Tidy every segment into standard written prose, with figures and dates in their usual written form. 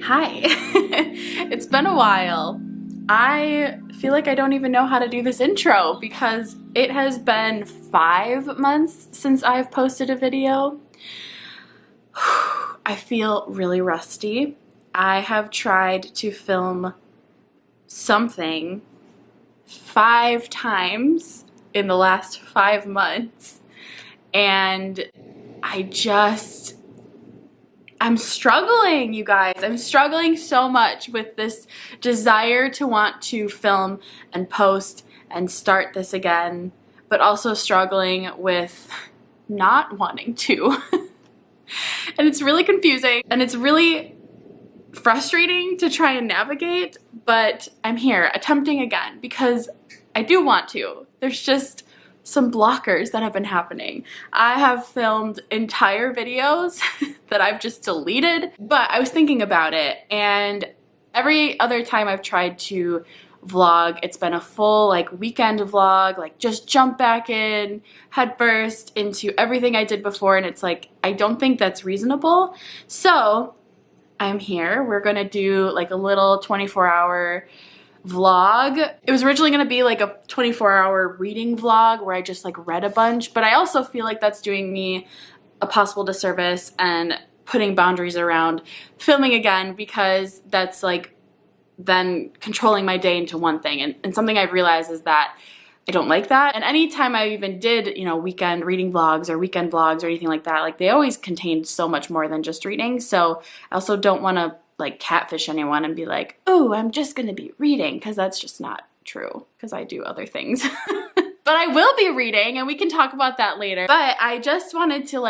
Hi. It's been a while. I feel like I don't even know how to do this intro because it has been 5 months since I've posted a video. I feel really rusty. I have tried to film something 5 times in the last 5 months, and I'm struggling, you guys. I'm struggling so much with this desire to want to film and post and start this again, but also struggling with not wanting to. And it's really confusing and it's really frustrating to try and navigate, but I'm here attempting again because I do want to. There's just some blockers that have been happening. I have filmed entire videos that I've just deleted, but I was thinking about it, and every other time I've tried to vlog, it's been a full weekend vlog, just jump back in head first into everything I did before, and it's I don't think that's reasonable. So I'm here. We're gonna do a little 24-hour vlog. It was originally going to be a 24-hour reading vlog where I just read a bunch, but I also feel like that's doing me a possible disservice and putting boundaries around filming again, because that's then controlling my day into one thing, and something I've realized is that I don't like that. And anytime I even did, weekend reading vlogs or weekend vlogs or anything like that, they always contained so much more than just reading. So I also don't want to catfish anyone and be like, oh, I'm just gonna be reading, because that's just not true, because I do other things. But I will be reading, and we can talk about that later. But I just wanted to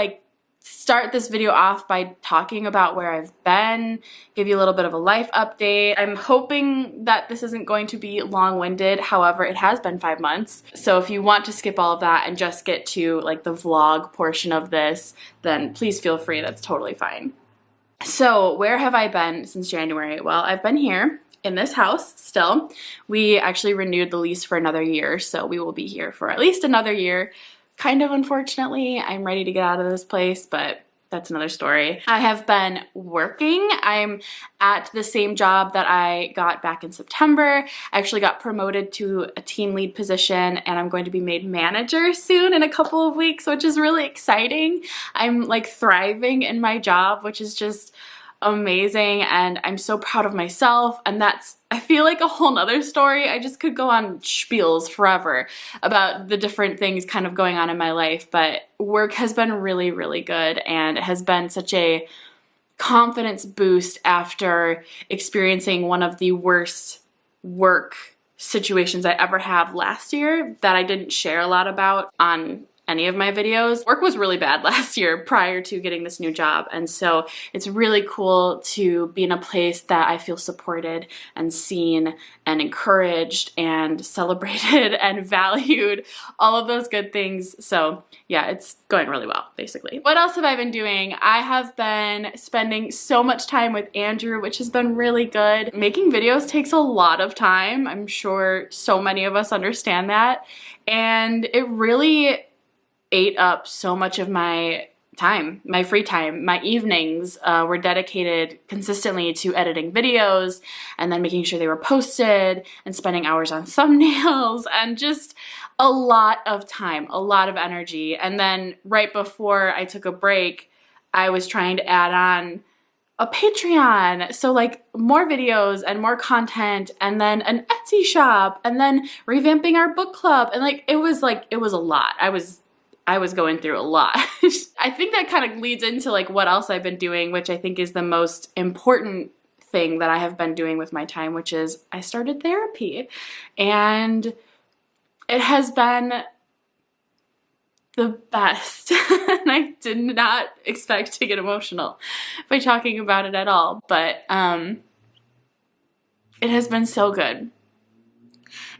start this video off by talking about where I've been, give you a little bit of a life update. I'm hoping that this isn't going to be long-winded. However, it has been 5 months. So if you want to skip all of that and just get to the vlog portion of this, then please feel free. That's totally fine. So where have I been since January? Well, I've been here in this house still. We actually renewed the lease for another year, so we will be here for at least another year. Kind of unfortunately, I'm ready to get out of this place, but that's another story. I have been working. I'm at the same job that I got back in September. I actually got promoted to a team lead position, and I'm going to be made manager soon in a couple of weeks, which is really exciting. I'm thriving in my job, which is just amazing, and I'm so proud of myself, and that's, I feel a whole nother story. I just could go on spiels forever about the different things kind of going on in my life, but work has been really, really good, and it has been such a confidence boost after experiencing one of the worst work situations I ever have last year that I didn't share a lot about on any of my videos. Work was really bad last year prior to getting this new job, and so it's really cool to be in a place that I feel supported and seen and encouraged and celebrated and valued, all of those good things. So yeah, it's going really well, basically. What else have I been doing? I have been spending so much time with Andrew, which has been really good. Making videos takes a lot of time. I'm sure so many of us understand that, and it really ate up so much of my time, my free time. My evenings were dedicated consistently to editing videos and then making sure they were posted and spending hours on thumbnails, and just a lot of time, a lot of energy. And then right before I took a break, I was trying to add on a Patreon, so more videos and more content, and then an Etsy shop, and then revamping our book club, and it was a lot. I was going through a lot. I think that kind of leads into what else I've been doing, which I think is the most important thing that I have been doing with my time, which is I started therapy, and it has been the best. And I did not expect to get emotional by talking about it at all, but it has been so good.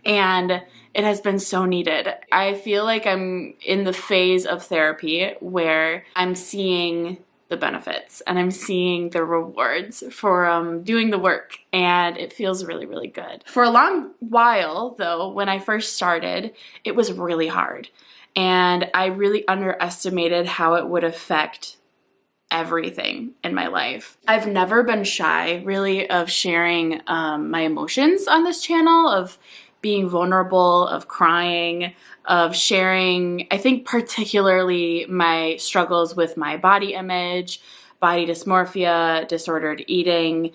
And it has been so needed. I feel like I'm in the phase of therapy where I'm seeing the benefits and I'm seeing the rewards for doing the work, and it feels really, really good. For a long while, though, when I first started, it was really hard, and I really underestimated how it would affect everything in my life. I've never been shy, really, of sharing my emotions on this channel, of being vulnerable, of crying, of sharing, I think particularly my struggles with my body image, body dysmorphia, disordered eating,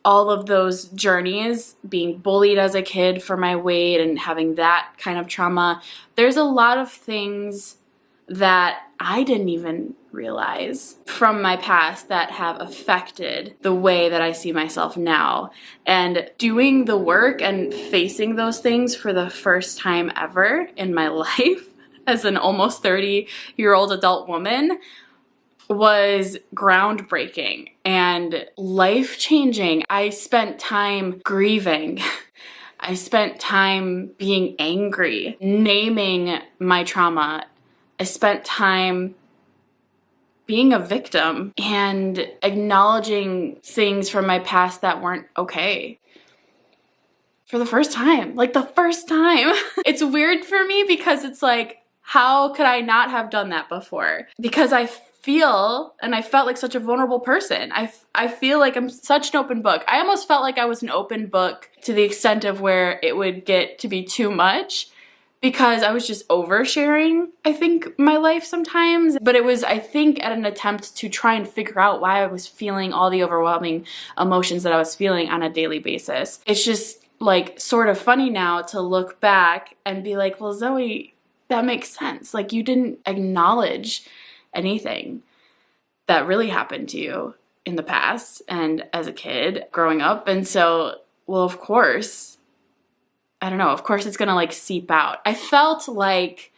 all of those journeys, being bullied as a kid for my weight and having that kind of trauma. There's a lot of things that I didn't even realize from my past that have affected the way that I see myself now. And doing the work and facing those things for the first time ever in my life as an almost 30-year-old adult woman was groundbreaking and life-changing. I spent time grieving. I spent time being angry, naming my trauma. I spent time being a victim and acknowledging things from my past that weren't okay. For the first time, like the first time. It's weird for me because it's like, how could I not have done that before? Because I feel, and I felt like such a vulnerable person. I feel like I'm such an open book. I almost felt like I was an open book to the extent of where it would get to be too much because I was just oversharing, I think, my life sometimes. But it was, I think, at an attempt to try and figure out why I was feeling all the overwhelming emotions that I was feeling on a daily basis. It's just like sort of funny now to look back and be like, well, Zoe, that makes sense. Like you didn't acknowledge anything that really happened to you in the past and as a kid growing up. And so, well, of course, I don't know, of course it's gonna like seep out. I felt like,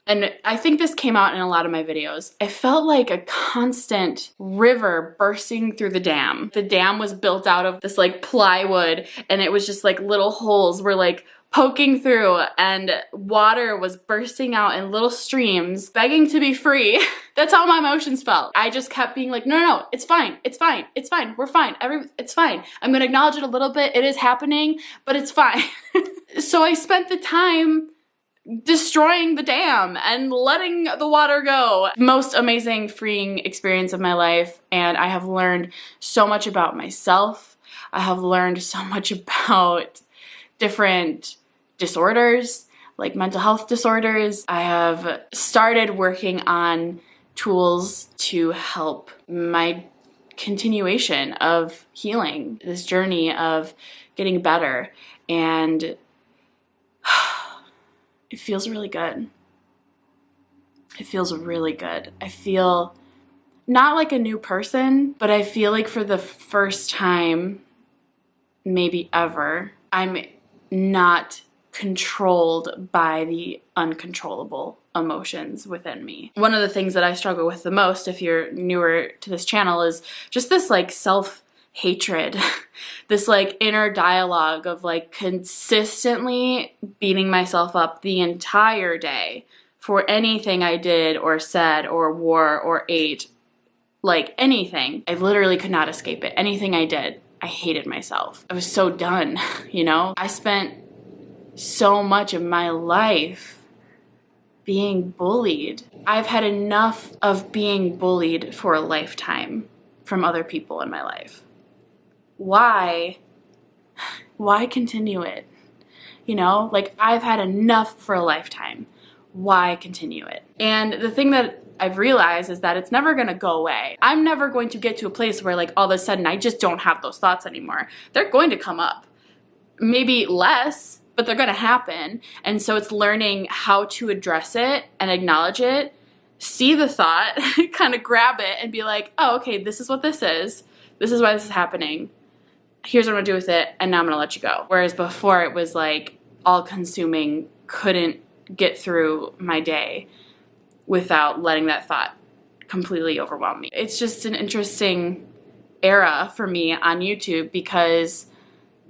and I think this came out in a lot of my videos, I felt like a constant river bursting through the dam. The dam was built out of this like plywood and it was just like little holes were like poking through and water was bursting out in little streams, begging to be free. That's how my emotions felt. I just kept being like, no, it's fine, it's fine, it's fine, we're fine, it's fine. I'm gonna acknowledge it a little bit, it is happening, but it's fine. So I spent the time destroying the dam and letting the water go. Most amazing freeing experience of my life, and I have learned so much about myself. I have learned so much about different disorders, like mental health disorders. I have started working on tools to help my continuation of healing, this journey of getting better, and it feels really good. It feels really good. I feel not like a new person, but I feel like for the first time, maybe ever, I'm not controlled by the uncontrollable emotions within me. One of the things that I struggle with the most, if you're newer to this channel, is just this like self-hatred, this like inner dialogue of like consistently beating myself up the entire day for anything I did or said or wore or ate, like anything. I literally could not escape it. Anything I did, I hated myself. I was so done, you know? I spent so much of my life being bullied. I've had enough of being bullied for a lifetime from other people in my life. Why continue it? You know, like I've had enough for a lifetime. Why continue it? And the thing that I've realized is that it's never gonna go away. I'm never going to get to a place where like all of a sudden I just don't have those thoughts anymore. They're going to come up. Maybe less, but they're gonna happen. And so it's learning how to address it and acknowledge it, see the thought, kind of grab it and be like, oh, okay, this is what this is. This is why this is happening. Here's what I'm gonna do with it, and now I'm gonna let you go. Whereas before it was like all consuming, couldn't get through my day without letting that thought completely overwhelm me. It's just an interesting era for me on YouTube because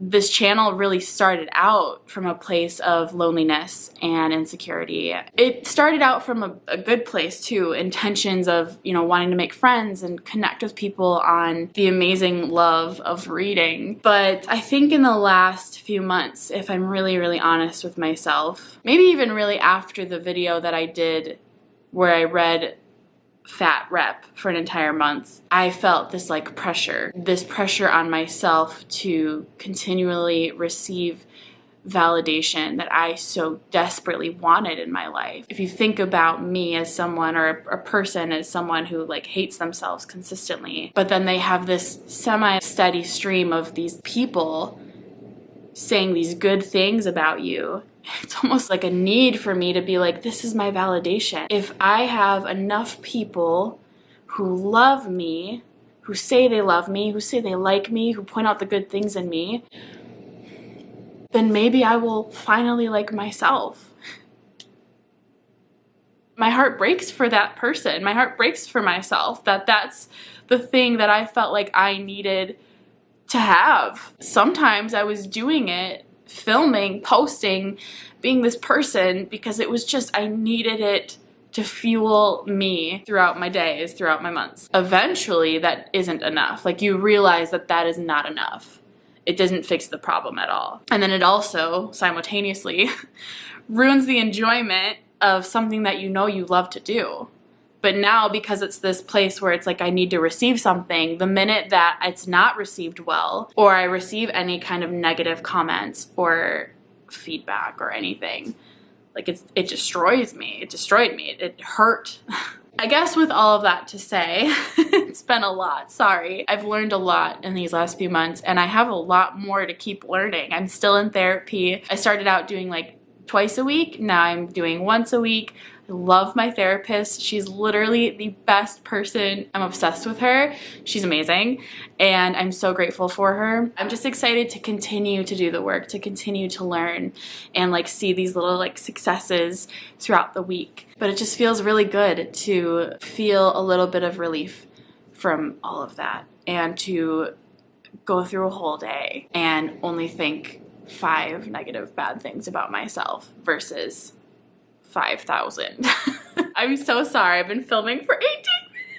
this channel really started out from a place of loneliness and insecurity. It started out from a good place too, intentions of, you know, wanting to make friends and connect with people on the amazing love of reading. But I think in the last few months, if I'm really, really honest with myself, maybe even really after the video that I did where I read fat rep for an entire month, I felt this like this pressure on myself to continually receive validation that I so desperately wanted in my life. If you think about me as someone, or a person as someone who like hates themselves consistently, but then they have this semi-steady stream of these people saying these good things about you, it's almost like a need for me to be like, this is my validation. If I have enough people who love me, who say they love me, who say they like me, who point out the good things in me, then maybe I will finally like myself. My heart breaks for that person. My heart breaks for myself, that's the thing that I felt like I needed to have. Sometimes I was doing it, filming, posting, being this person because it was just, I needed it to fuel me throughout my days, throughout my months. Eventually, that isn't enough. Like, you realize that that is not enough. It doesn't fix the problem at all. And then it also, simultaneously, ruins the enjoyment of something that you know you love to do. But now, because it's this place where it's like I need to receive something, the minute that it's not received well, or I receive any kind of negative comments or feedback or anything, like it destroys me. It destroyed me. It hurt. I guess with all of that to say, it's been a lot, sorry. I've learned a lot in these last few months, and I have a lot more to keep learning. I'm still in therapy. I started out doing like twice a week. Now I'm doing once a week. I love my therapist. She's literally the best person. I'm obsessed with her. She's amazing, and I'm so grateful for her. I'm just excited to continue to do the work, to continue to learn, and like see these little like successes throughout the week. But it just feels really good to feel a little bit of relief from all of that, and to go through a whole day and only think 5 negative bad things about myself versus 5,000. I'm so sorry. I've been filming for 18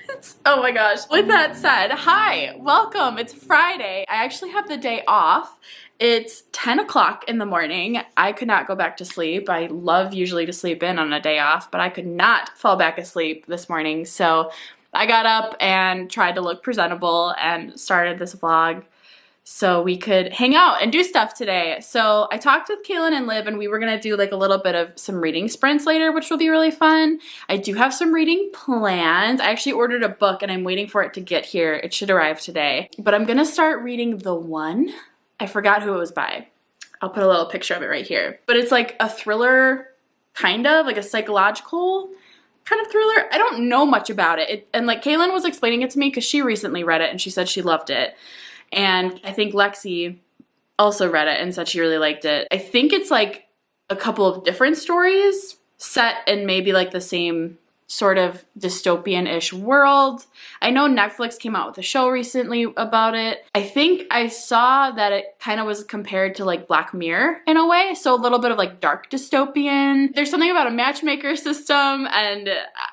minutes. Oh my gosh. With that said, hi, welcome. It's Friday. I actually have the day off. It's 10 o'clock in the morning. I could not go back to sleep. I love usually to sleep in on a day off, but I could not fall back asleep this morning. So I got up and tried to look presentable and started this vlog so we could hang out and do stuff today. So I talked with Kaylin and Liv, and we were gonna do like a little bit of some reading sprints later, which will be really fun. I do have some reading plans. I actually ordered a book and I'm waiting for it to get here. It should arrive today. But I'm gonna start reading The One. I forgot who it was by. I'll put a little picture of it right here. But it's like a thriller, kind of, like a psychological kind of thriller. I don't know much about it. And like Kaylin was explaining it to me because she recently read it and she said she loved it. And I think Lexi also read it and said she really liked it. I think it's like a couple of different stories set in maybe like the same sort of dystopian-ish world. I know Netflix came out with a show recently about it. I think I saw that it kind of was compared to like Black Mirror in a way, so a little bit of like dark dystopian. There's something about a matchmaker system, and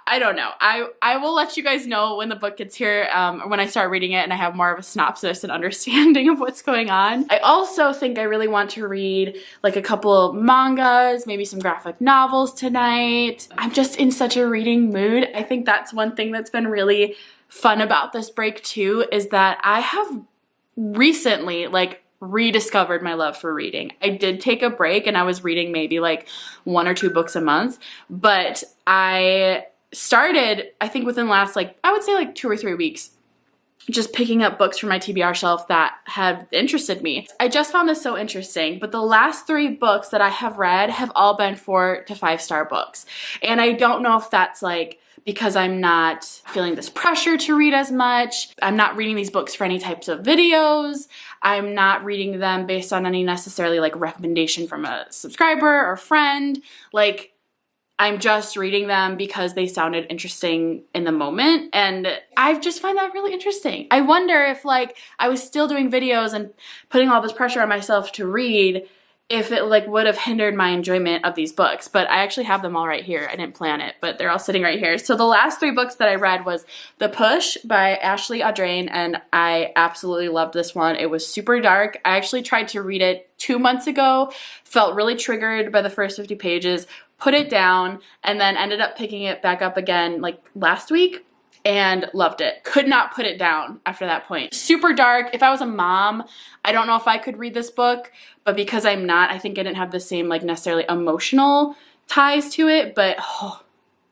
I don't know. I will let you guys know when the book gets here, or when I start reading it and I have more of a synopsis and understanding of what's going on. I also think I really want to read like a couple mangas, maybe some graphic novels tonight. I'm just in such a reading mood. I think that's one thing that's been really fun about this break too, is that I have recently like rediscovered my love for reading. I did take a break and I was reading maybe like 1 or 2 books a month, but I started, I think within the last like, I would say like 2 or 3 weeks, just picking up books from my TBR shelf that have interested me. I just found this so interesting, but the last 3 books that I have read have all been 4 to 5-star books. And I don't know if that's like because I'm not feeling this pressure to read as much. I'm not reading these books for any types of videos. I'm not reading them based on any necessarily like recommendation from a subscriber or friend. Like, I'm just reading them because they sounded interesting in the moment, and I just find that really interesting. I wonder if like I was still doing videos and putting all this pressure on myself to read, if it like would have hindered my enjoyment of these books. But I actually have them all right here. I didn't plan it, but they're all sitting right here. So the last 3 books that I read was The Push by Ashley Audrain, and I absolutely loved this one. It was super dark. I actually tried to read it 2 months ago, felt really triggered by the first 50 pages, put it down, and then ended up picking it back up again like last week. and loved it. Could not put it down after that point. Super dark. If I was a mom, I don't know if I could read this book, but because I'm not, I think I didn't have the same like necessarily emotional ties to it, but oh,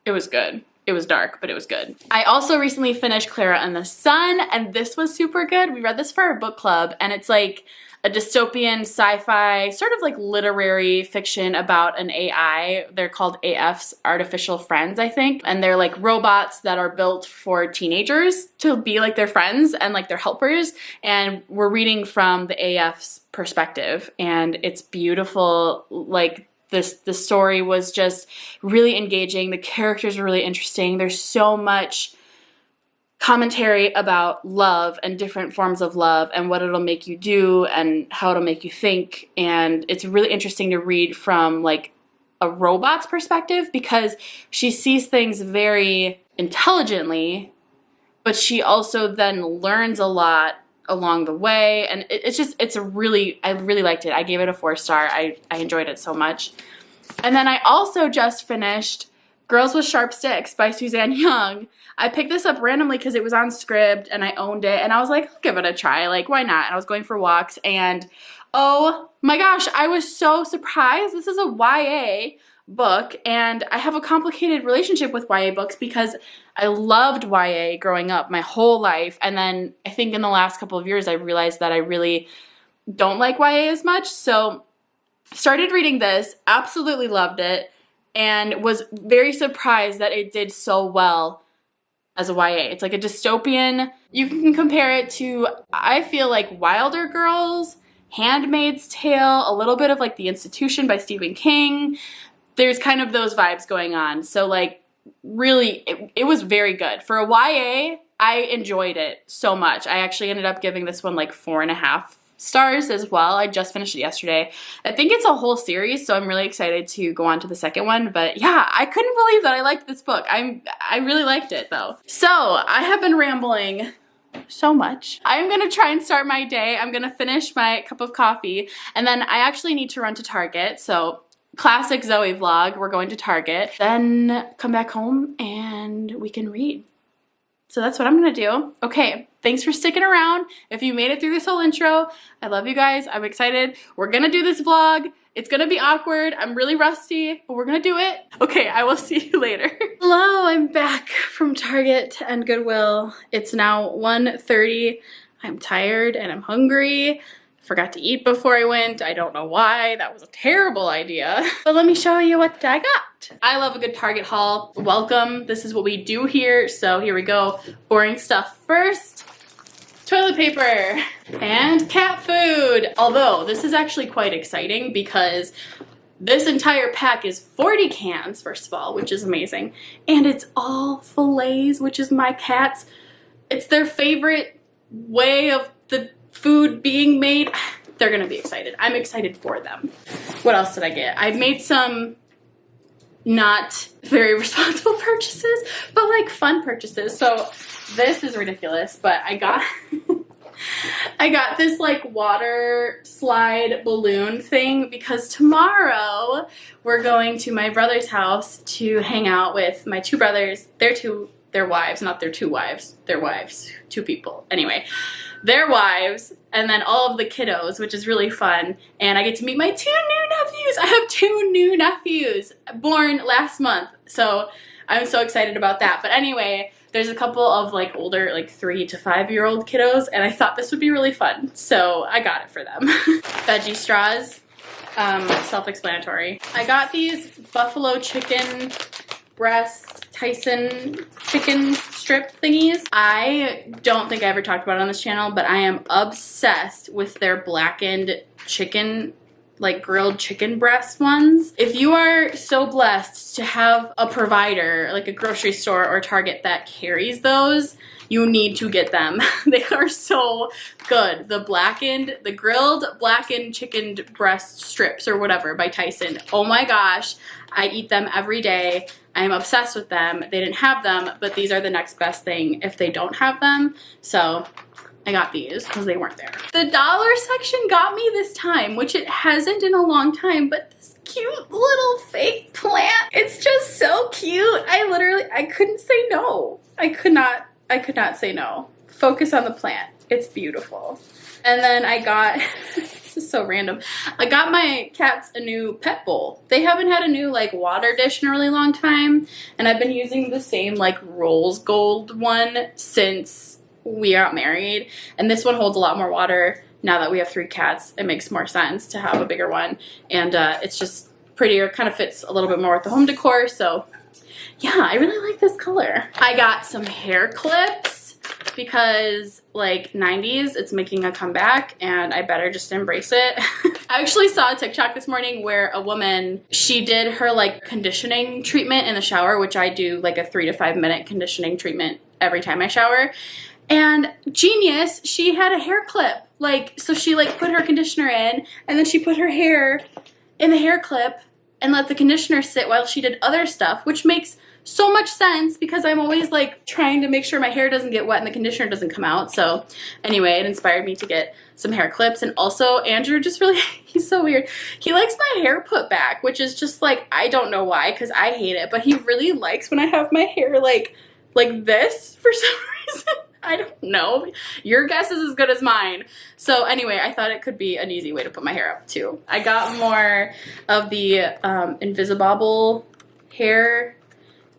it was good. It was dark, but it was good. I also recently finished Clara and the Sun, and this was super good. We read this for our book club, and it's like a dystopian sci-fi, sort of like literary fiction about an AI. They're called AF's artificial friends, I think. And they're like robots that are built for teenagers to be like their friends and like their helpers. And we're reading from the AF's perspective, and it's beautiful. Like the story was just really engaging. The characters are really interesting. There's so much commentary about love and different forms of love and what it'll make you do and how it'll make you think. And it's really interesting to read from like a robot's perspective, because she sees things very intelligently, but she also then learns a lot along the way. And I really liked it. I gave it a 4-star. I enjoyed it so much. And then I also just finished Girls with Sharp Sticks by Suzanne Young. I picked this up randomly because it was on Scribd and I owned it, and I was like, I'll give it a try, like why not? And I was going for walks, and oh my gosh, I was so surprised. This is a YA book, and I have a complicated relationship with YA books because I loved YA growing up my whole life, and then I think in the last couple of years I realized that I really don't like YA as much, so started reading this, absolutely loved it, and was very surprised that it did so well as a YA. It's like a dystopian. You can compare it to, I feel like, Wilder Girls, Handmaid's Tale, a little bit of like The Institution by Stephen King. There's kind of those vibes going on. So like really, it was very good. For a YA, I enjoyed it so much. I actually ended up giving this one like 4.5 stars as well. I just finished it yesterday. I think it's a whole series, so I'm really excited to go on to the second one. But yeah, I couldn't believe that I liked this book. I really liked it though. So I have been rambling so much. I'm gonna try and start my day. I'm gonna finish my cup of coffee, and then I actually need to run to Target. So classic Zoe vlog, we're going to Target, then come back home and we can read. So that's what I'm gonna do. Okay, thanks for sticking around. If you made it through this whole intro, I love you guys. I'm excited. We're gonna do this vlog. It's gonna be awkward. I'm really rusty, but we're gonna do it. Okay, I will see you later. Hello, I'm back from Target and Goodwill. It's now 1:30. I'm tired and I'm hungry. Forgot to eat before I went. I don't know why. That was a terrible idea. But let me show you what I got. I love a good Target haul. Welcome. This is what we do here. So here we go. Boring stuff first. Toilet paper and cat food. Although this is actually quite exciting because this entire pack is 40 cans, first of all, which is amazing. And it's all fillets, which is my cats. It's their favorite way of the food being made. They're gonna be excited. I'm excited for them. What else did I get? I made some not very responsible purchases, but like fun purchases. So this is ridiculous, but I got I got this like water slide balloon thing because tomorrow we're going to my brother's house to hang out with my two brothers, their wives, not their two wives, their wives, two people. Anyway, their wives, and then all of the kiddos, which is really fun. And I get to meet my 2 new nephews. I have 2 new nephews born last month. So I'm so excited about that. But anyway, there's a couple of like older, like 3 to 5-year-old kiddos, and I thought this would be really fun. So I got it for them. Veggie straws, self-explanatory. I got these buffalo chicken breast Tyson chicken strip thingies. I don't think I ever talked about it on this channel, but I am obsessed with their blackened chicken, like grilled chicken breast ones. If you are so blessed to have a provider, like a grocery store or Target that carries those, you need to get them. They are so good. The grilled blackened chicken breast strips or whatever by Tyson. Oh my gosh, I eat them every day. I'm obsessed with them. They didn't have them, but these are the next best thing if they don't have them. So I got these because they weren't there. The dollar section got me this time, which it hasn't in a long time, but this cute little fake plant, it's just so cute. I couldn't say no. I could not say no. Focus on the plant. It's beautiful. And then I got, this is so random, I got my cats a new pet bowl. They haven't had a new like water dish in a really long time, and I've been using the same like rose gold one since we got married, and this one holds a lot more water. Now that we have 3 cats, it makes more sense to have a bigger one, and it's just prettier, kind of fits a little bit more with the home decor, so yeah, I really like this color. I got some hair clips because like 90s, it's making a comeback and I better just embrace it. I actually saw a TikTok this morning where a woman, she did her like conditioning treatment in the shower, which I do like a 3 to 5 minute conditioning treatment every time I shower. And genius, she had a hair clip. Like, so she like put her conditioner in and then she put her hair in the hair clip and let the conditioner sit while she did other stuff, which makes so much sense because I'm always like trying to make sure my hair doesn't get wet and the conditioner doesn't come out. So anyway, it inspired me to get some hair clips. And also Andrew just really, he's so weird. He likes my hair put back, which is just like, I don't know why, because I hate it, but he really likes when I have my hair like this for some reason. I don't know. Your guess is as good as mine. So anyway, I thought it could be an easy way to put my hair up too. I got more of the Invisibobble hair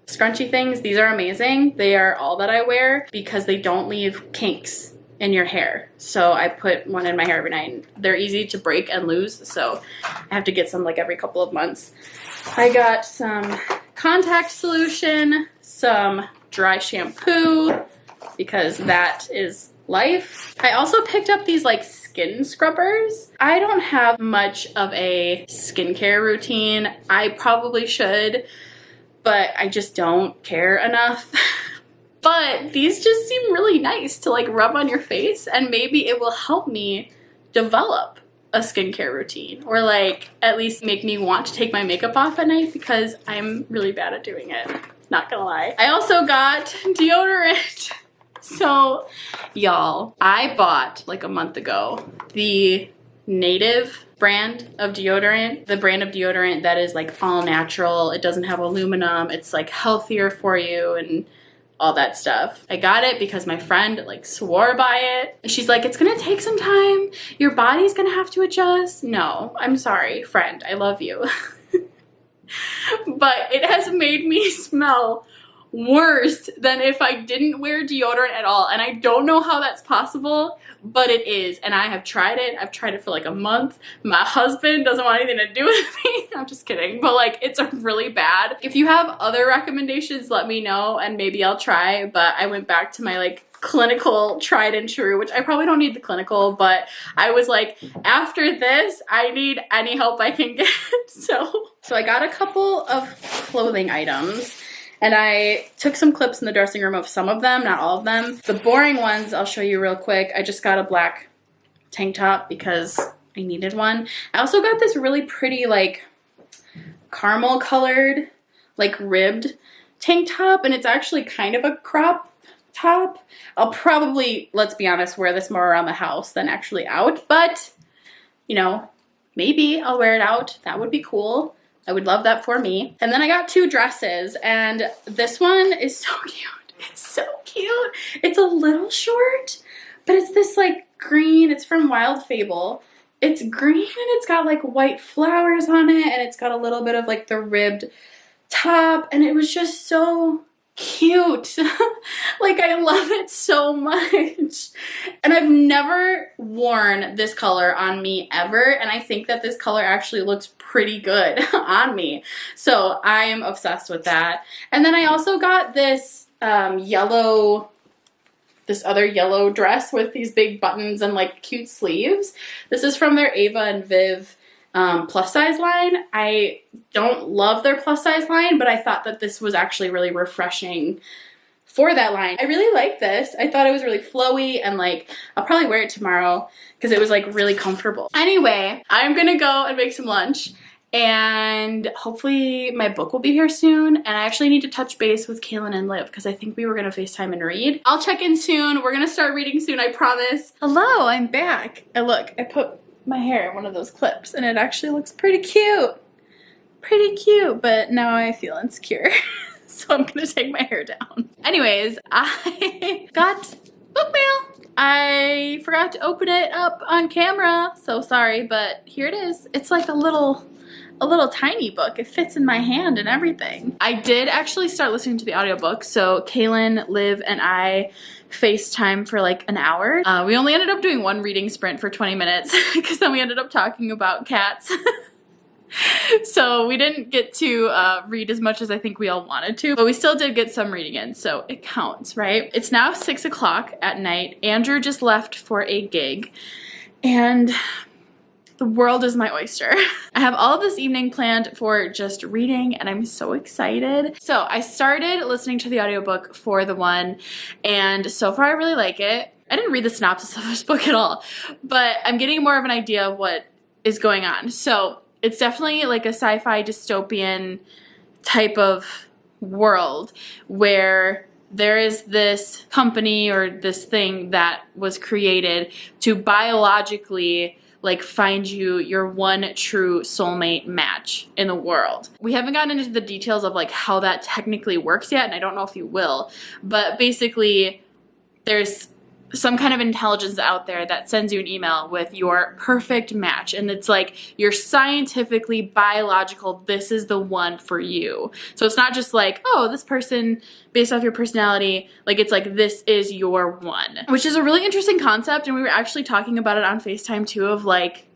scrunchy things. These are amazing. They are all that I wear because they don't leave kinks in your hair. So I put one in my hair every night. They're easy to break and lose, so I have to get some like every couple of months. I got some contact solution, some dry shampoo, because that is life. I also picked up these like skin scrubbers. I don't have much of a skincare routine. I probably should, but I just don't care enough. But these just seem really nice to like rub on your face, and maybe it will help me develop a skincare routine, or like at least make me want to take my makeup off at night because I'm really bad at doing it. Not gonna lie. I also got deodorant. So y'all, I bought like a month ago the Native brand of deodorant, the brand of deodorant that is like all natural. It doesn't have aluminum. It's like healthier for you and all that stuff. I got it because my friend like swore by it. And she's like, it's gonna take some time. Your body's gonna have to adjust. No, I'm sorry, friend. I love you. But it has made me smell worse than if I didn't wear deodorant at all. And I don't know how that's possible, but it is. And I have tried it. I've tried it for like a month. My husband doesn't want anything to do with me. I'm just kidding. But like, it's really bad. If you have other recommendations, let me know and maybe I'll try. But I went back to my like clinical tried and true, which I probably don't need the clinical, but I was like, after this, I need any help I can get. So I got a couple of clothing items. And I took some clips in the dressing room of some of them, not all of them. The boring ones, I'll show you real quick. I just got a black tank top because I needed one. I also got this really pretty, like, caramel colored, like, ribbed tank top. And it's actually kind of a crop top. I'll probably, let's be honest, wear this more around the house than actually out. But, you know, maybe I'll wear it out. That would be cool. I would love that for me. And then I got 2 dresses, and this one is so cute. It's so cute. It's a little short, but it's this like green. It's from Wild Fable. It's green and it's got like white flowers on it, and it's got a little bit of like the ribbed top, and it was just so cute. Like, I love it so much. And I've never worn this color on me ever, and I think that this color actually looks pretty good on me. So I am obsessed with that. And then I also got this this other yellow dress with these big buttons and like cute sleeves. This is from their Ava and Viv plus size line. I don't love their plus size line, but I thought that this was actually really refreshing for that line. I really like this. I thought it was really flowy, and like, I'll probably wear it tomorrow because it was like really comfortable. Anyway, I'm gonna go and make some lunch, and hopefully my book will be here soon. And I actually need to touch base with Kaylin and Liv because I think we were gonna FaceTime and read. I'll check in soon. We're gonna start reading soon, I promise. Hello, I'm back. And look, I put my hair in one of those clips and it actually looks pretty cute. Pretty cute, but now I feel insecure. so I'm gonna take my hair down. Anyways, I got book mail. I forgot to open it up on camera, so sorry, but here it is. It's like a little tiny book. It fits in my hand and everything. I did actually start listening to the audiobook, so Kaylin, Liv, and I FaceTime for like an hour. We only ended up doing one reading sprint for 20 minutes because then we ended up talking about cats. So we didn't get to read as much as I think we all wanted to, but we still did get some reading in, so it counts, right? It's now 6 o'clock at night. Andrew just left for a gig, and the world is my oyster. I have all of this evening planned for just reading, and I'm so excited. So I started listening to the audiobook for The One, and so far I really like it. I didn't read the synopsis of this book at all, but I'm getting more of an idea of what is going on. So it's definitely like a sci-fi dystopian type of world where there is this company or this thing that was created to biologically like find you your one true soulmate match in the world. We haven't gotten into the details of like how that technically works yet, and I don't know if you will, but basically there's some kind of intelligence out there that sends you an email with your perfect match, and it's like you're scientifically biological, this is the one for you. So it's not just like, oh, this person based off your personality, like it's like this is your one, which is a really interesting concept. And we were actually talking about it on FaceTime too, of like,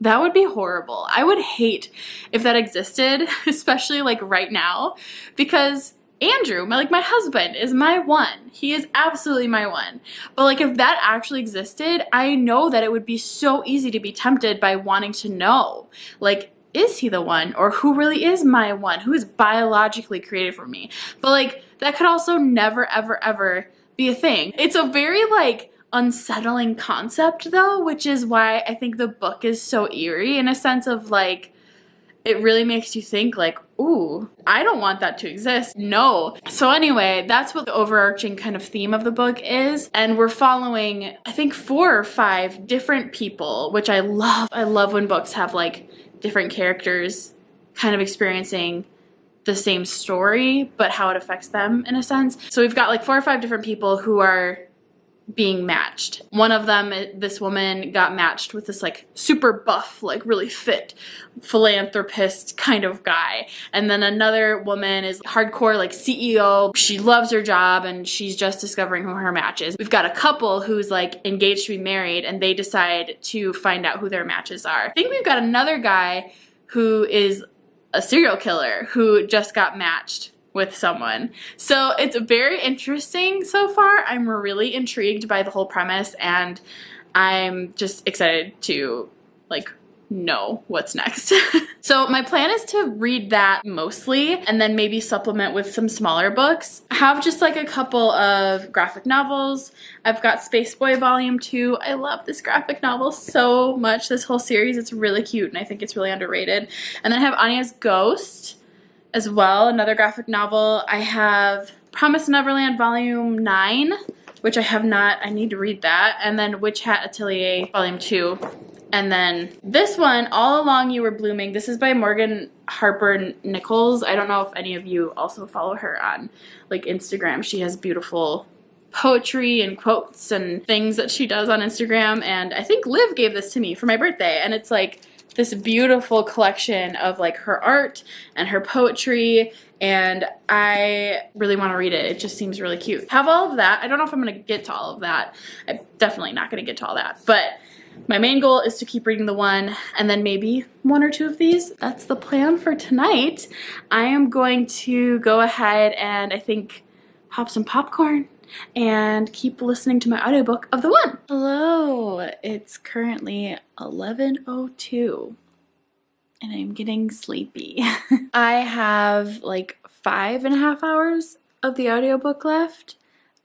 that would be horrible. I would hate if that existed, especially like right now, because Andrew, my husband, is my one. He is absolutely my one. But like if that actually existed, I know that it would be so easy to be tempted by wanting to know, like, is he the one, or who really is my one, who is biologically created for me? But like that could also never ever ever be a thing. It's a very like unsettling concept though, which is why I think the book is so eerie, in a sense of like, it really makes you think like, ooh, I don't want that to exist. No. So anyway, that's what the overarching kind of theme of the book is. And we're following, I think, 4 or 5 different people, which I love. I love when books have like different characters kind of experiencing the same story, but how it affects them in a sense. So we've got like 4 or 5 different people who are being matched. One of them, this woman got matched with this like super buff, like really fit philanthropist kind of guy. And then another woman is hardcore like CEO. She loves her job and she's just discovering who her match is. We've got a couple who's like engaged to be married, and they decide to find out who their matches are. I think we've got another guy who is a serial killer who just got matched with someone. So it's very interesting so far. I'm really intrigued by the whole premise, and I'm just excited to like know what's next. So my plan is to read that mostly, and then maybe supplement with some smaller books. I have just like a couple of graphic novels. I've got Space Boy Volume 2. I love this graphic novel so much, this whole series. It's really cute, and I think it's really underrated. And then I have Anya's Ghost as well, another graphic novel. I have Promised Neverland Volume 9, which I have not, I need to read that. And then Witch Hat Atelier Volume 2. And then this one, All Along You Were Blooming. This is by Morgan Harper Nichols. I don't know if any of you also follow her on like Instagram. She has beautiful poetry and quotes and things that she does on Instagram. And I think Liv gave this to me for my birthday. And it's like this beautiful collection of like her art and her poetry, and I really want to read it. It just seems really cute. Have all of that. I don't know if I'm going to get to all of that. I'm definitely not going to get to all that, but my main goal is to keep reading The One, and then maybe 1 or 2 of these. That's the plan for tonight. I am going to go ahead and I think pop some popcorn and keep listening to my audiobook of The One. Hello, it's currently 11:02 and I'm getting sleepy. I have like 5.5 hours of the audiobook left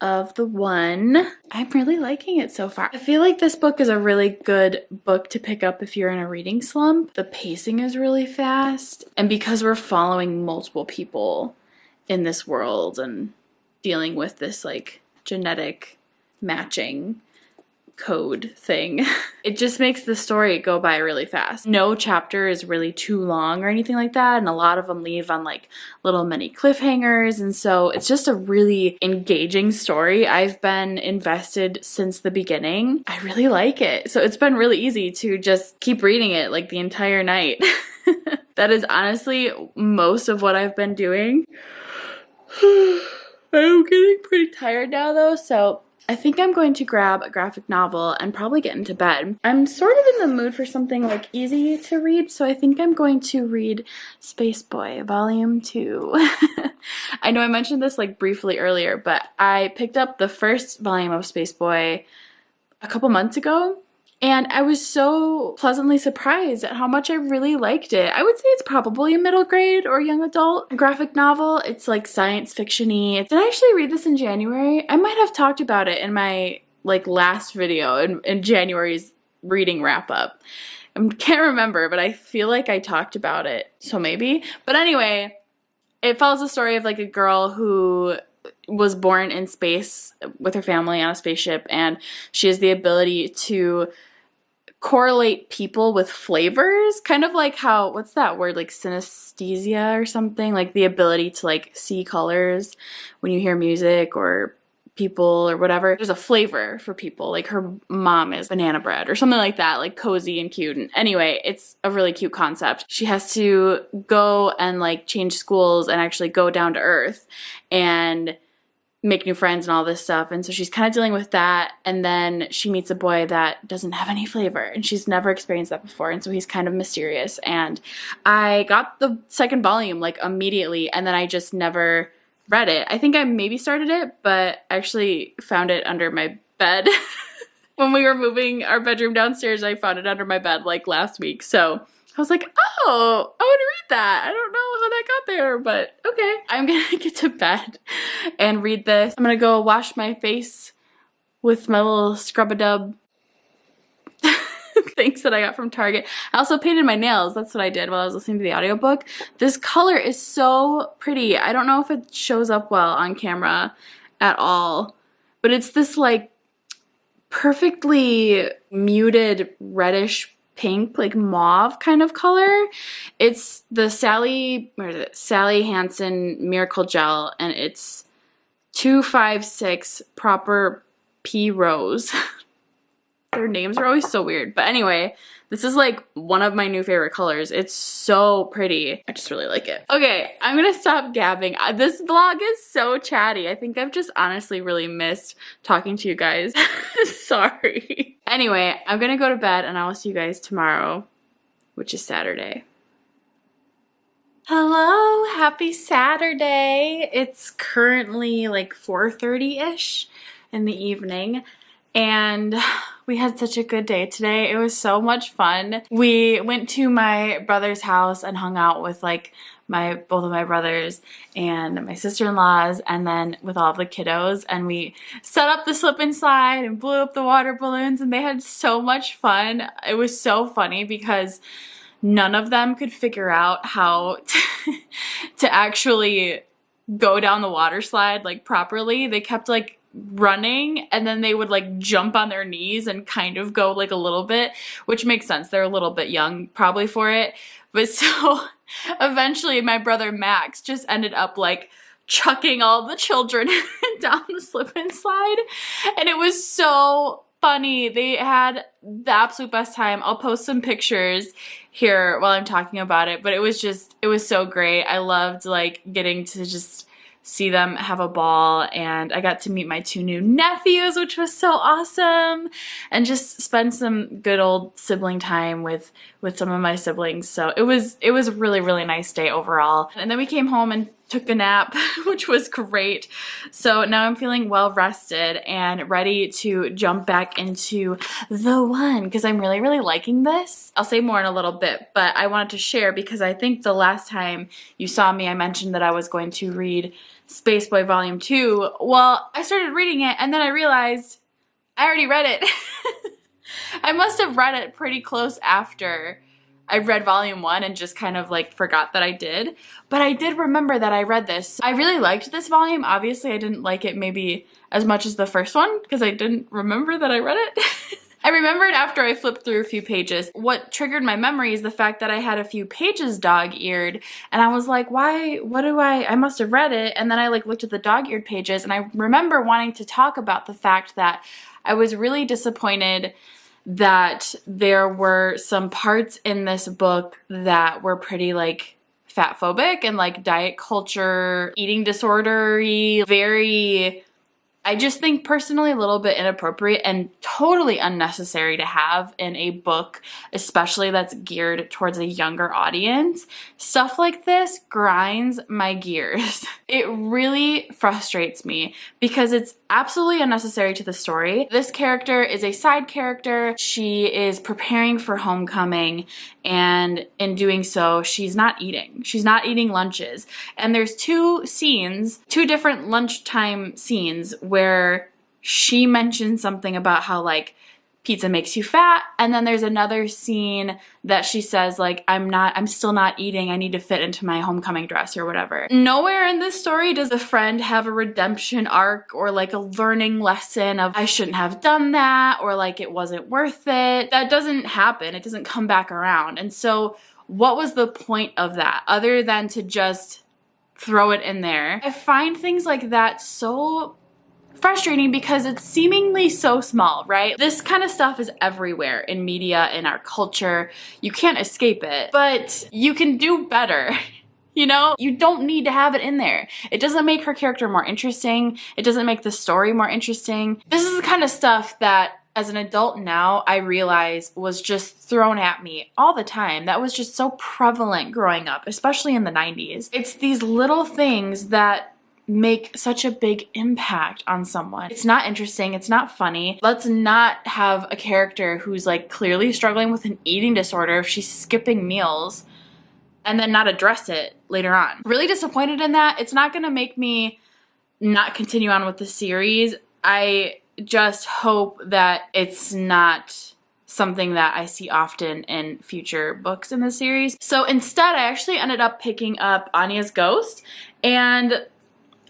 of The One. I'm really liking it so far. I feel like this book is a really good book to pick up if you're in a reading slump. The pacing is really fast, and because we're following multiple people in this world and dealing with this like genetic matching code thing. It just makes the story go by really fast. No chapter is really too long or anything like that, and a lot of them leave on like little mini cliffhangers, and so it's just a really engaging story. I've been invested since the beginning. I really like it. So it's been really easy to just keep reading it like the entire night. That is honestly most of what I've been doing. I'm getting pretty tired now though, so I think I'm going to grab a graphic novel and probably get into bed. I'm sort of in the mood for something like easy to read, so I think I'm going to read Space Boy Volume 2. I know I mentioned this like briefly earlier, but I picked up the first volume of Space Boy a couple months ago, and I was so pleasantly surprised at how much I really liked it. I would say it's probably a middle grade or young adult graphic novel. It's like science fiction-y. Did I actually read this in January? I might have talked about it in my like last video in January's reading wrap up. I can't remember, but I feel like I talked about it, so maybe. But anyway, it follows the story of like a girl who was born in space with her family on a spaceship, and she has the ability to correlate people with flavors, kind of like how, what's that word, like synesthesia or something, like the ability to like see colors when you hear music or people or whatever. There's a flavor for people, like her mom is banana bread or something like that, like cozy and cute. And anyway, it's a really cute concept. She has to go and like change schools and actually go down to Earth and make new friends and all this stuff, and so she's kind of dealing with that, and then she meets a boy that doesn't have any flavor, and she's never experienced that before, and so he's kind of mysterious. And I got the second volume like immediately, and then I just never read it. I think I maybe started it, but actually found it under my bed. When we were moving our bedroom downstairs, I found it under my bed like last week, so I was like, oh, I want to read that. I don't know how that got there, but okay. I'm gonna get to bed and read this. I'm gonna go wash my face with my little scrub-a-dub things that I got from Target. I also painted my nails. That's what I did while I was listening to the audiobook. This color is so pretty. I don't know if it shows up well on camera at all, but it's this like perfectly muted reddish pink, like mauve kind of color. It's the Sally Hansen Miracle Gel, and it's 256 Proper P Rose. Their names are always so weird. But anyway, this is like one of my new favorite colors. It's so pretty. I just really like it. Okay, I'm gonna stop gabbing. This vlog is so chatty. I think I've just honestly really missed talking to you guys. Sorry. Anyway, I'm gonna go to bed and I will see you guys tomorrow, which is Saturday. Hello, happy Saturday. It's currently like 4:30-ish in the evening, and we had such a good day today. It was so much fun. We went to my brother's house and hung out with like both of my brothers and my sister-in-laws, and then with all of the kiddos, and we set up the slip and slide and blew up the water balloons, and they had so much fun. It was so funny because none of them could figure out how to actually go down the water slide like properly. They kept like running, and then they would like jump on their knees and kind of go like a little bit, which makes sense. They're a little bit young probably for it. But so eventually my brother Max just ended up like chucking all the children down the slip and slide, and it was so funny. They had the absolute best time. I'll post some pictures here while I'm talking about it, but it was so great. I loved like getting to just see them have a ball, and I got to meet my 2 new nephews, which was so awesome, and just spend some good old sibling time with some of my siblings. So it was a really, really nice day overall. And then we came home and took a nap, which was great. So now I'm feeling well rested and ready to jump back into the one, because I'm really, really liking this. I'll say more in a little bit, but I wanted to share because I think the last time you saw me, I mentioned that I was going to read Space Boy Volume 2. Well, I started reading it, and then I realized I already read it. I must have read it pretty close after I read Volume 1 and just kind of like forgot that I did. But I did remember that I read this. I really liked this volume. Obviously, I didn't like it maybe as much as the first one because I didn't remember that I read it. I remembered after I flipped through a few pages, what triggered my memory is the fact that I had a few pages dog-eared, and I was like, why, I must have read it, and then I like looked at the dog-eared pages, and I remember wanting to talk about the fact that I was really disappointed that there were some parts in this book that were pretty like fat phobic and like diet culture, eating disorder-y, very, I just think personally a little bit inappropriate and totally unnecessary to have in a book, especially that's geared towards a younger audience. Stuff like this grinds my gears. It really frustrates me because it's absolutely unnecessary to the story. This character is a side character. She is preparing for homecoming, and in doing so, she's not eating. She's not eating lunches. And there's two different lunchtime scenes where she mentions something about how like pizza makes you fat, and then there's another scene that she says like, I'm still not eating, I need to fit into my homecoming dress or whatever. Nowhere in this story does the friend have a redemption arc or like a learning lesson of I shouldn't have done that, or like it wasn't worth it. That doesn't happen. It doesn't come back around. And so what was the point of that other than to just throw it in there? I find things like that so frustrating because it's seemingly so small, right? This kind of stuff is everywhere in media, in our culture. You can't escape it, but you can do better. You know, you don't need to have it in there. It doesn't make her character more interesting. It doesn't make the story more interesting. This is the kind of stuff that as an adult now, I realize was just thrown at me all the time. That was just so prevalent growing up, especially in the 90s. It's these little things that make such a big impact on someone. It's not interesting. It's not funny. Let's not have a character who's like clearly struggling with an eating disorder if she's skipping meals and then not address it later on. Really disappointed in that. It's not gonna make me not continue on with the series. I just hope that it's not something that I see often in future books in the series. So instead, I actually ended up picking up Anya's Ghost, and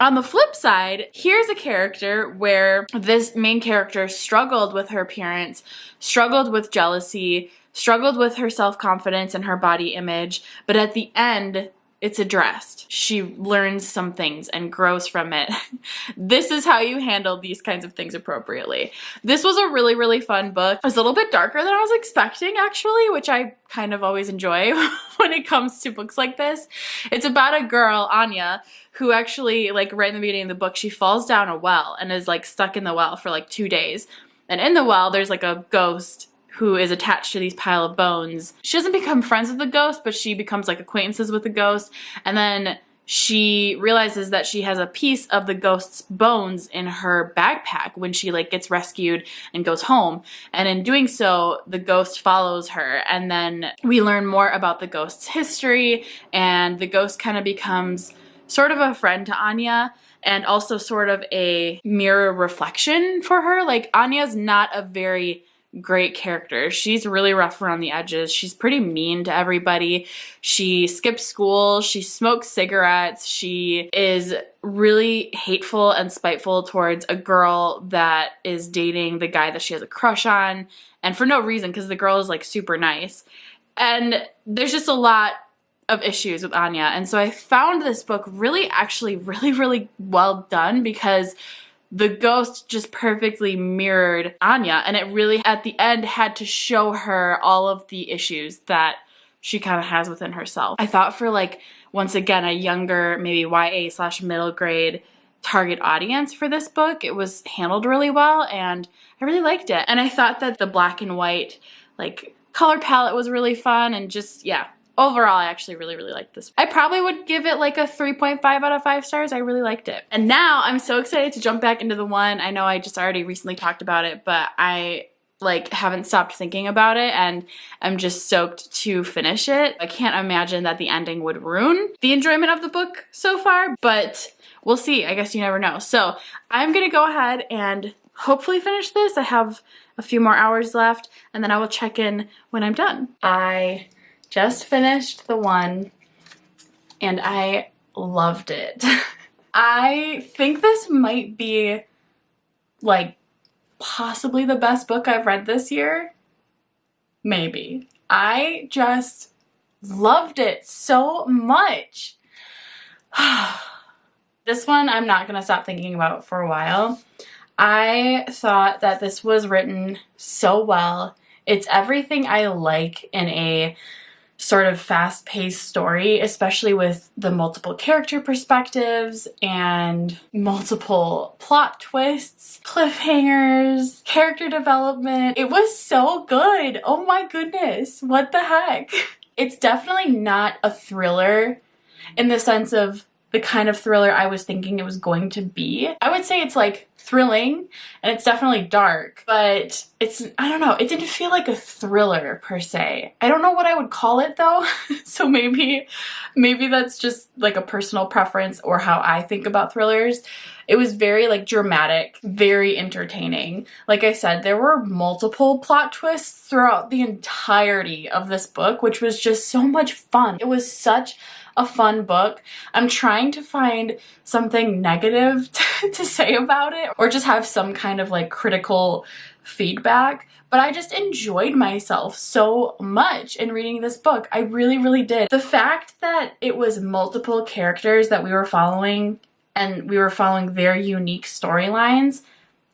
on the flip side, here's a character where this main character struggled with her appearance, struggled with jealousy, struggled with her self-confidence and her body image, but at the end, it's addressed. She learns some things and grows from it. This is how you handle these kinds of things appropriately. This was a really, really fun book. It was a little bit darker than I was expecting, actually, which I kind of always enjoy when it comes to books like this. It's about a girl, Anya, who actually, like right in the beginning of the book, she falls down a well and is like stuck in the well for like 2 days. And in the well, there's like a ghost who is attached to these pile of bones. She doesn't become friends with the ghost, but she becomes like acquaintances with the ghost. And then she realizes that she has a piece of the ghost's bones in her backpack when she like gets rescued and goes home. And in doing so, the ghost follows her. And then we learn more about the ghost's history, and the ghost kind of becomes sort of a friend to Anya and also sort of a mirror reflection for her. Like Anya's not a very great character. She's really rough around the edges. She's pretty mean to everybody. She skips school. She smokes cigarettes. She is really hateful and spiteful towards a girl that is dating the guy that she has a crush on, and for no reason, because the girl is like super nice. And there's just a lot of issues with Anya. And so I found this book actually really well done because the ghost just perfectly mirrored Anya, and it really at the end had to show her all of the issues that she kind of has within herself. I thought for like, once again, a younger, maybe YA/middle grade target audience for this book, it was handled really well and I really liked it. And I thought that the black and white like color palette was really fun, and just, yeah. Overall, I actually really liked this. I probably would give it like a 3.5 out of 5 stars. I really liked it. And now I'm so excited to jump back into the one. I know I just already recently talked about it, but I like haven't stopped thinking about it, and I'm just stoked to finish it. I can't imagine that the ending would ruin the enjoyment of the book so far, but we'll see. I guess you never know. So I'm gonna go ahead and hopefully finish this. I have a few more hours left, and then I will check in when I'm done. I just finished the one and I loved it. I think this might be like possibly the best book I've read this year. Maybe. I just loved it so much. This one I'm not gonna stop thinking about for a while. I thought that this was written so well. It's everything I like in a sort of fast-paced story, especially with the multiple character perspectives and multiple plot twists, cliffhangers, character development. It was so good. Oh my goodness, what the heck? It's definitely not a thriller in the sense of the kind of thriller I was thinking it was going to be. I would say it's like thrilling and it's definitely dark, but it's, I don't know, it didn't feel like a thriller per se. I don't know what I would call it though. So maybe that's just like a personal preference or how I think about thrillers. It was very like dramatic, very entertaining. Like I said, there were multiple plot twists throughout the entirety of this book, which was just so much fun. It was such a fun book. I'm trying to find something negative to say about it or just have some kind of like critical feedback, but I just enjoyed myself so much in reading this book. I really, really did. The fact that it was multiple characters that we were following and we were following very unique storylines,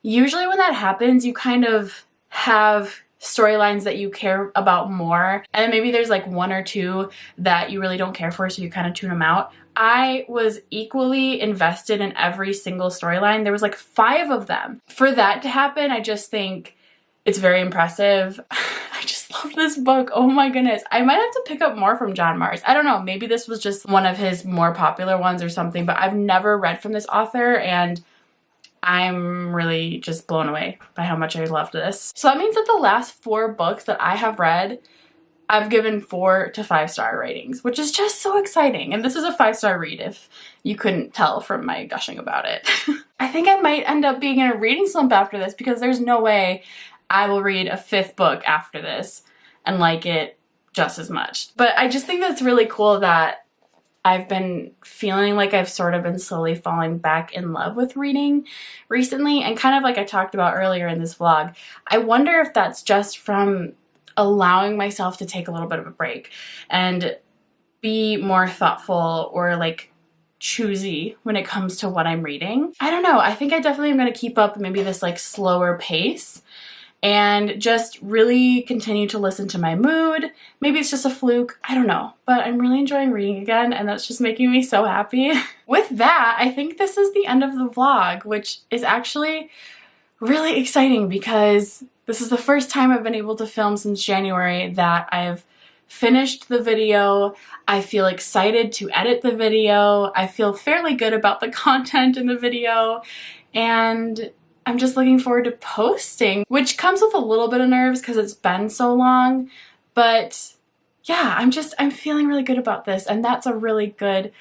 usually when that happens, you kind of have storylines that you care about more, and maybe there's like one or two that you really don't care for, so you kind of tune them out. I was equally invested in every single storyline. There was like 5 of them. For that to happen, I just think it's very impressive. I just love this book. Oh my goodness. I might have to pick up more from John Marrs. I don't know, maybe this was just one of his more popular ones or something, but I've never read from this author and I'm really just blown away by how much I loved this. So that means that the last 4 books that I have read, I've given 4 to 5-star ratings, which is just so exciting. And this is a 5-star read if you couldn't tell from my gushing about it. I think I might end up being in a reading slump after this because there's no way I will read a 5th book after this and like it just as much. But I just think that's really cool that I've been feeling like I've sort of been slowly falling back in love with reading recently, and kind of like I talked about earlier in this vlog, I wonder if that's just from allowing myself to take a little bit of a break and be more thoughtful or like choosy when it comes to what I'm reading. I don't know, I think I definitely am going to keep up maybe this like slower pace and just really continue to listen to my mood. Maybe it's just a fluke, I don't know, but I'm really enjoying reading again and that's just making me so happy. With that, I think this is the end of the vlog, which is actually really exciting because this is the first time I've been able to film since January that I've finished the video. I feel excited to edit the video. I feel fairly good about the content in the video, and I'm just looking forward to posting, which comes with a little bit of nerves because it's been so long, but yeah, I'm feeling really good about this, and that's a really good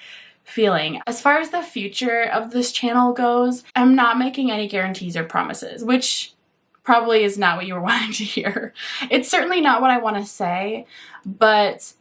feeling. As far as the future of this channel goes, I'm not making any guarantees or promises, which probably is not what you were wanting to hear. It's certainly not what I want to say, but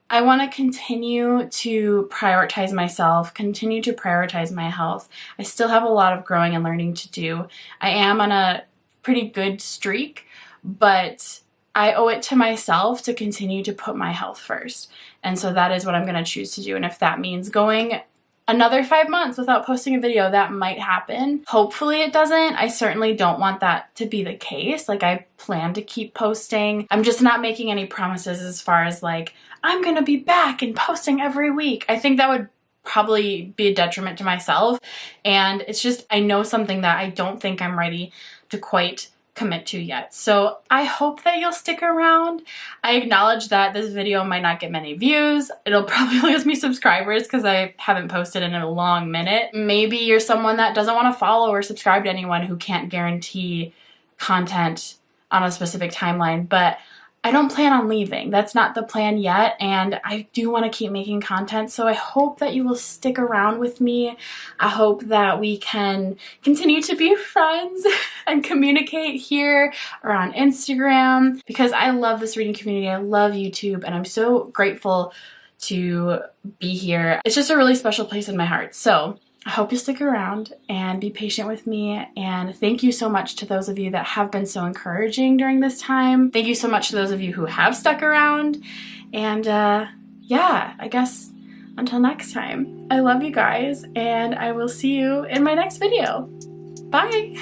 I want to continue to prioritize myself, continue to prioritize my health. I still have a lot of growing and learning to do. I am on a pretty good streak, but I owe it to myself to continue to put my health first. And so that is what I'm going to choose to do. And if that means going another 5 months without posting a video, that might happen. Hopefully it doesn't. I certainly don't want that to be the case. Like, I plan to keep posting. I'm just not making any promises as far as like, I'm gonna be back and posting every week. I think that would probably be a detriment to myself. And it's just, I know something that I don't think I'm ready to quite commit to yet. So I hope that you'll stick around. I acknowledge that this video might not get many views. It'll probably lose me subscribers because I haven't posted in a long minute. Maybe you're someone that doesn't want to follow or subscribe to anyone who can't guarantee content on a specific timeline, but I don't plan on leaving. That's not the plan yet, and I do want to keep making content, so I hope that you will stick around with me. I hope that we can continue to be friends and communicate here or on Instagram, because I love this reading community. I love YouTube, and I'm so grateful to be here. It's just a really special place in my heart. So I hope you stick around and be patient with me, and thank you so much to those of you that have been so encouraging during this time. Thank you so much to those of you who have stuck around, and yeah, I guess until next time, I love you guys, and I will see you in my next video. Bye!